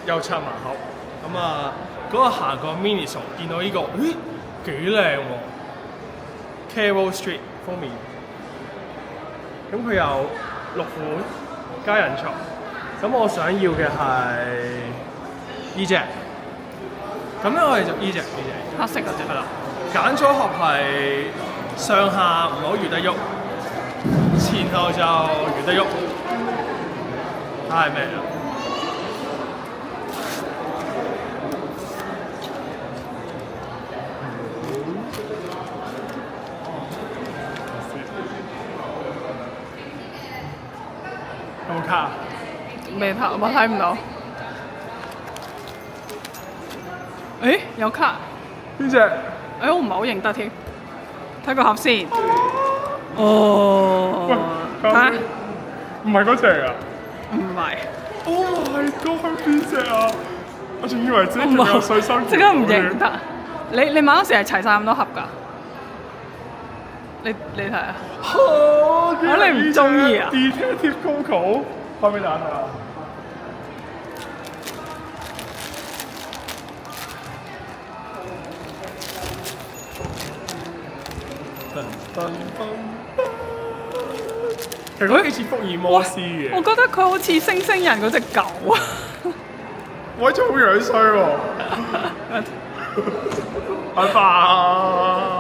又拆盲盒。咁啊，嗰個行過 Miniso 見到呢個，咦幾靚喎 ！Carroll Street 封面，咁佢有6款加人床。咁我想要嘅係呢隻，咁咧我哋就呢隻，黑色嗰隻。係啦，揀組合係上下唔好越得喐，前後就越得喐，睇下係咩啦。有冇卡？未拍，我睇唔到。誒有卡，呢隻我唔係好認得添。睇個盒先。哦。睇下唔係嗰隻啊唔係。 ！Oh my god， 邊隻啊？我仲以為自己仲有水深。即刻唔認得。你買嗰時係齊晒咁多盒㗎？你睇下。你唔中意啊 ？Detective Coco， 開俾大家睇下。其實佢幾似福爾摩斯嘅。我覺得佢好似星星人嗰隻狗啊！我真係好樣衰喎！拜拜。